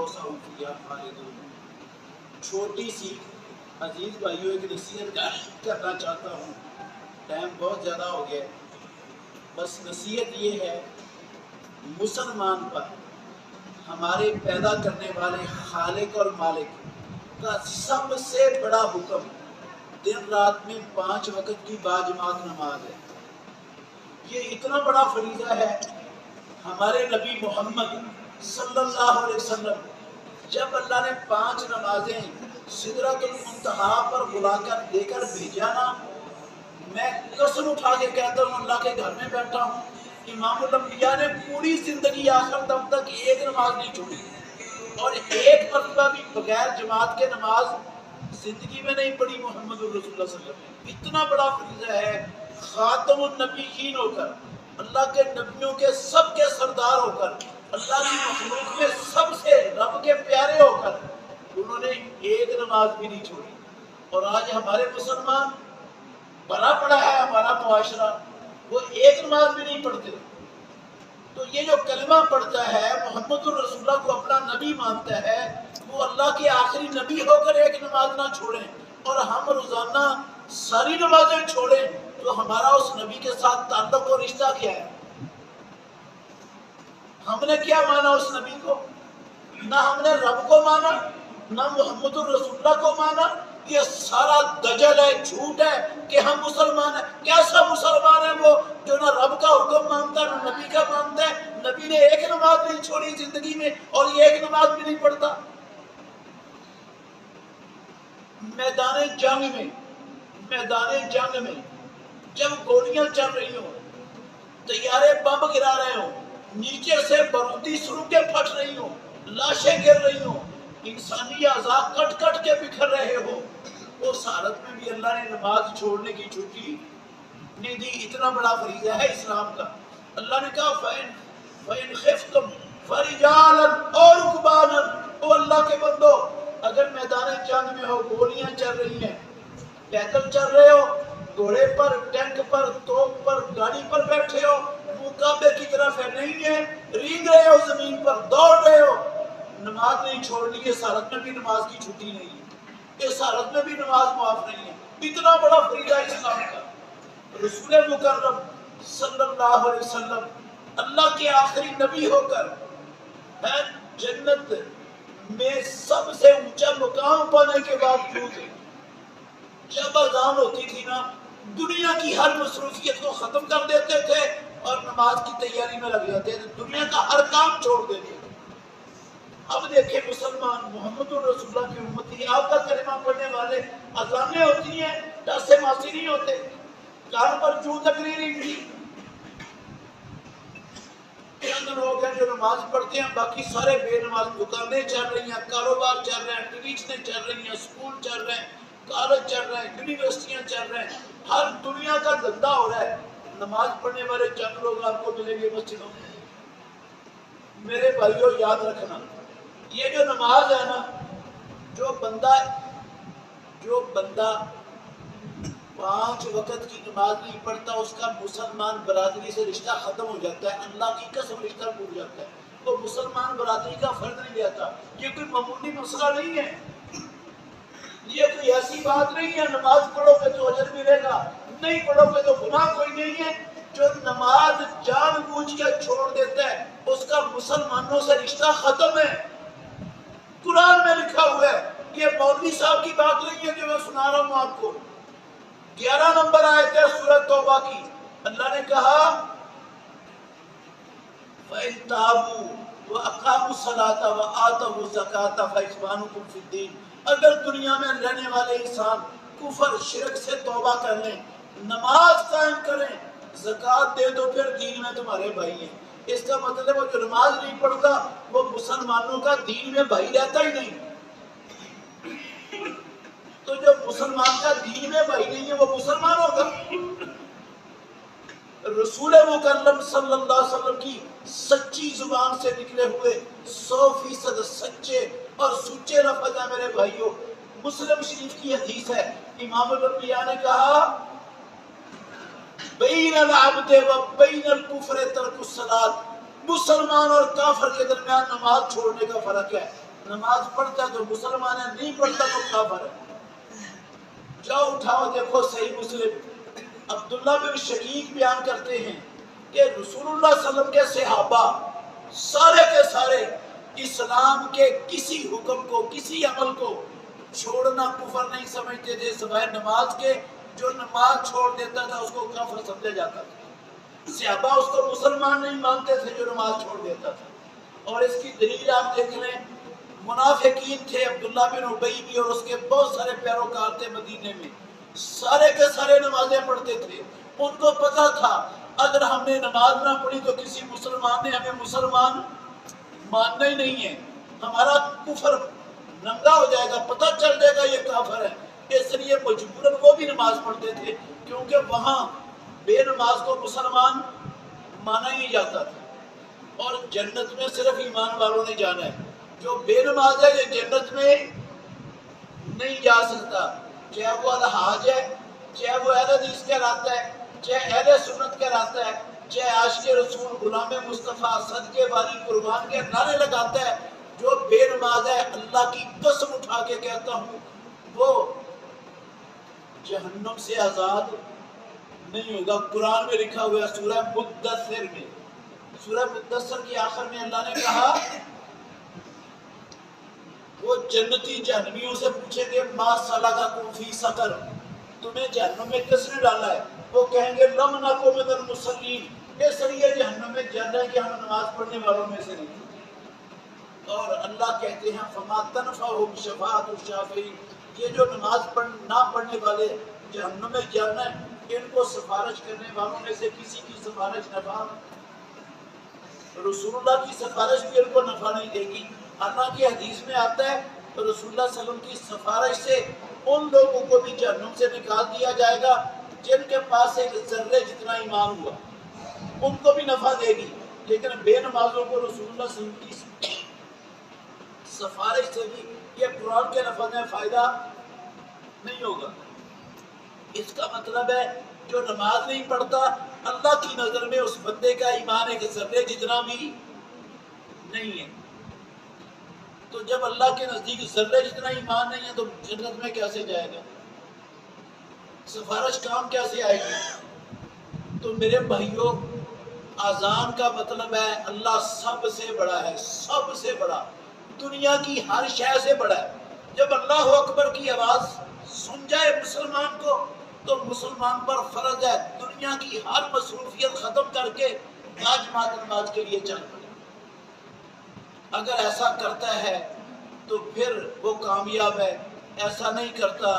انفسهم فيها خالدون۔ چھوٹی سی عزیز بھائیوں ایک نصیحت کرنا چاہتا ہوں، ٹائم بہت زیادہ ہو گیا، بس نصیحت یہ ہے مسلمان پر ہمارے پیدا کرنے والے خالق اور مالک کا سب سے بڑا حکم دن رات میں 5 وقت کی باجماعت نماز ہے۔ یہ اتنا بڑا فریضہ ہے، ہمارے نبی محمد صلی اللہ علیہ وسلم جب اللہ نے 5 نمازیں سدرۃ المنتہا پر بلا کر دے کر بھیجا نا، میں قسم اٹھا کے کہتا ہوں اللہ کے گھر میں بیٹھا ہوں، امام الانبیاء نے پوری زندگی آخر دم تک ایک نماز نہیں چھوڑی، اور ایک مرتبہ بھی بغیر جماعت کے نماز زندگی میں نہیں پڑھی محمد رسول اللہ صلی اللہ علیہ وسلم۔ اتنا بڑا فریضہ ہے، خاتم النبیین ہو کر، اللہ کے نبیوں کے سب کے سردار ہو کر، اللہ کی مخلوق میں سب سے رب کے پیارے ہو کر انہوں نے ایک نماز بھی نہیں چھوڑی۔ اور آج ہمارے مسلمان بڑا پڑا ہے، ہمارا معاشرہ وہ ایک نماز بھی نہیں پڑھتے۔ تو یہ جو کلمہ پڑھتا ہے محمد الرسول اللہ کو اپنا نبی مانتا ہے، وہ اللہ کے آخری نبی ہو کر ایک نماز نہ چھوڑیں، اور ہم روزانہ ساری نمازیں چھوڑیں، تو ہمارا اس نبی کے ساتھ تعلق اور رشتہ کیا ہے؟ ہم نے کیا مانا اس نبی کو؟ نہ ہم نے رب کو مانا، نہ محمد الرسول اللہ کو مانا۔ یہ سارا دجل ہے، جھوٹ ہے کہ ہم مسلمان ہیں۔ کیسا مسلمان ہے وہ جو نہ رب کا حکم مانتا نہ نبی کا مانتا ہے؟ نبی نے ایک نماز نہیں چھوڑی زندگی میں، اور یہ ایک نماز بھی نہیں پڑھتا۔ میدان جنگ میں جب گولیاں چل رہی ہوں، طیارے بم گرا رہے ہوں، نیچے سے بارودی سرنگیں پھٹ رہی ہوں، لاشیں گر رہی ہوں، انسانی اعضاء کٹ کٹ کے بکھر رہے ہو، اس حالت میں بھی اللہ نے نماز چھوڑنے کی چھٹی نہیں دی۔ اتنا بڑا فریضہ ہے اسلام کا۔ اللہ نے کہا فَإِنْ خِفْتُمْ فَرِجَالًا أَوْ رُكْبَانًا، او اللہ کے بندو اگر میدان جنگ میں ہو، گولیاں چل رہی ہیں، پیدل چل رہے ہو، گھوڑے پر، ٹینک پر، توپ پر، گاڑی پر بیٹھے ہو، منہ کعبے کی طرف ہے نہیں ہے، رینگ رہے ہو زمین پر، دوڑ رہے ہو، نماز نہیں چھوڑنی۔ اس حالت میں بھی نماز کی چھٹی نہیں ہے، اس حالت میں بھی نماز معاف نہیں ہے۔ اتنا بڑا فریضہ اسلام کا۔ رسول مکرم صلی اللہ علیہ وسلم اللہ کے آخری نبی ہو کر ہے جنت میں سب سے اونچا مقام پانے کے باوجود جب اذان ہوتی تھی نا، دنیا کی ہر مصروفیت کو ختم کر دیتے تھے اور نماز کی تیاری میں لگ جاتے تھے، دنیا کا ہر کام چھوڑ دیتے تھے۔ اب دیکھیں مسلمان محمد الرسول اللہ کی امتی، آپ کا کلمہ پڑھنے والے، اذانیں ہوتی ہیں، ٹاسے ماسی نہیں ہوتے، کان پر چوں تقریر نہیں کی۔ چند لوگ ہیں جو نماز پڑھتے ہیں، باقی سارے بے نماز۔ دکانیں چل رہی ہیں، کاروبار چل رہے ہیں، ٹیوشنیں چل رہی ہیں، اسکول چل رہے ہیں، کالج چل رہے ہیں، یونیورسٹیاں چل رہے ہیں، ہر دنیا کا دھندا ہو رہا ہے۔ نماز پڑھنے والے چند لوگ آپ کو ملیں گے مسجدوں میں۔ میرے بھائیوں یاد رکھنا، یہ جو نماز ہے نا، جو بندہ 5 وقت کی نماز نہیں پڑھتا، اس کا مسلمان برادری سے رشتہ ختم ہو جاتا ہے، اللہ کی قسم رشتہ ٹوٹ جاتا ہے، وہ مسلمان برادری کا فرد نہیں لیتا۔ یہ کوئی معمولی مسئلہ نہیں ہے، یہ کوئی ایسی بات نہیں ہے نماز پڑھو گے تو اجر ملے گا، نہیں پڑھو گے تو گناہ کوئی نہیں ہے۔ جو نماز جان بوجھ کے چھوڑ دیتا ہے اس کا مسلمانوں سے رشتہ ختم ہے۔ قرآن میں لکھا ہوا ہے، یہ مولوی صاحب کی بات نہیں ہے جو میں سنا رہا ہوں آپ کو۔ 11 نمبر آیت ہے سورہ توبہ کی، اللہ نے کہا فَإِن تَابُوا وَأَقَامُوا الصَّلَاةَ وَآتَوُا الزَّكَاةَ فَإِخْوَانُكُمْ فِي الدِّينِ۔ اگر دنیا میں رہنے والے انسان کفر شرک سے توبہ کر لیں، نماز قائم کریں، زکوٰۃ دے دو، پھر دین میں تمہارے بھائی ہیں۔ اس کا مطلب ہے جو نماز نہیں پڑھتا وہ مسلمانوں کا دین میں بھائی رہتا ہی نہیں۔ تو جو مسلمان کا دین میں بھائی نہیں ہے وہ مسلمان ہوگا؟ رسول مکرم صلی اللہ علیہ وسلم کی سچی زبان سے نکلے ہوئے 100% سچے اور سچے لفظ ہیں میرے بھائیوں۔ مسلم شریف کی حدیث ہے، امام الانبیاء نے کہا بین العبد و بین الکفر ترک الصلاۃ، مسلمان اور کافر کے درمیان نماز چھوڑنے کا فرق ہے۔ نماز پڑھتا تو مسلمان ہے، نہیں پڑھتا تو کافر ہے۔ جاؤ اٹھاؤ دیکھو صحیح مسلم، عبداللہ بن شقیق بیان کرتے ہیں کہ رسول اللہ صلی اللہ علیہ وسلم کے صحابہ سارے کے سارے اسلام کے کسی حکم کو، کسی عمل کو چھوڑنا کفر نہیں سمجھتے تھے سوائے نماز کے۔ جو نماز چھوڑ دیتا تھا اس کو کافر سمجھا جاتا تھا۔ صحابہ اس کو مسلمان نہیں مانتے تھے جو نماز چھوڑ دیتا تھا۔ اور اس کی دلیل آپ دیکھ لیں، منافقین تھے، عبداللہ بن ابی بھی اور اس کے بہت سارے پیروکار تھے مدینے میں، سارے کے سارے نمازیں پڑھتے تھے۔ ان کو پتا تھا اگر ہم نے نماز نہ پڑھی تو کسی مسلمان نے ہمیں مسلمان ماننا ہی نہیں ہے، ہمارا کفر ننگا ہو جائے گا، پتہ چل جائے گا یہ کافر ہے۔ اس لیے مجبوراً وہ بھی نماز پڑھتے تھے، کیونکہ وہاں بے نماز کو مسلمان مانا ہی نہیں جاتا تھا۔ اور جنت میں صرف ایمان والوں نے جانا ہے، جو بے نماز ہے یہ جنت میں نہیں جا سکتا، چاہے وہ الحاج ہے، چاہے وہ اہل حدیث کہلاتا ہے، چاہے اہل سنت کہلاتا ہے، چاہے عاشق رسول، غلام مصطفیٰ، صدقے والی، قربان کے نعرے لگاتا ہے، جو بے نماز ہے اللہ کی قسم اٹھا کے کہتا ہوں وہ جہنم سے آزاد نہیں ہوگا۔ قرآن میں لکھا ہوا ہے سورہ مدثر میں، سورہ مدثر کی آخر میں اللہ نے کہا وہ جنتی جہنمیوں سے پوچھیں گے ما سلککم فی سقر، تمہیں جہنم میں کس نے ڈالا ہے؟ وہ کہیں گے لم نکو من المصلین، اس لیے جہنم میں جانا ہے کہ ہم نماز پڑھنے والوں میں سے نہیں۔ اور اللہ کہتے ہیں فما تنفعهم شفاعۃ الشافعین، یہ جو نماز نہ پڑھنے والے جہنم میں جانا ہے، ان کو سفارش کرنے والوں میں سے کسی کی سفارش نفع، رسول اللہ کی سفارش بھی ان کو نفع نہیں دے گی۔ حالانکہ حدیث میں آتا ہے رسول اللہ صلی اللہ علیہ وسلم کی سفارش سے ان لوگوں کو بھی جہنم سے نکال دیا جائے گا جن کے پاس ایک ذرے جتنا ایمان ہوا، ان کو بھی نفع دے گی۔ لیکن بے نمازوں کو رسول اللہ صلی اللہ علیہ وسلم کی سفارش سے بھی یہ قرآن کے لفظ میں فائدہ نہیں ہوگا۔ اس کا مطلب ہے جو نماز نہیں پڑھتا اللہ کی نظر میں اس بندے کا ایمان ایک ذرے جتنا بھی نہیں ہے۔ تو جب اللہ کے نزدیک ذرے جتنا ایمان نہیں ہے تو جنت میں کیسے جائے گا؟ سفارش کام کیسے آئے گی؟ تو میرے بھائیوں، اذان کا مطلب ہے اللہ سب سے بڑا ہے، سب سے بڑا، دنیا کی ہر شے سے بڑا ہے۔ جب اللہ اکبر کی آواز سن جائے مسلمان کو تو مسلمان پر فرض ہے دنیا کی ہر مصروفیت ختم کر کے پانچ وقت نماز کے لیے چل پڑے۔ اگر ایسا کرتا ہے تو پھر وہ کامیاب ہے، ایسا نہیں کرتا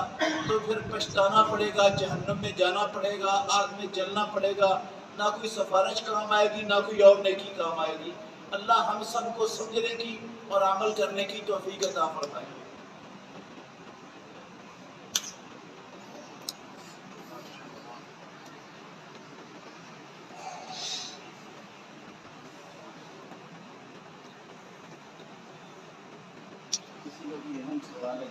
تو پھر پچھتانا پڑے گا، جہنم میں جانا پڑے گا، آگ میں جلنا پڑے گا، نہ کوئی سفارش کام آئے گی، نہ کوئی اور نیکی کام آئے گی۔ اللہ ہم سب کو سمجھنے کی اور عمل کرنے کی توفیق عطا فرمائے۔ کسی کو بھی اہم سوال ہے؟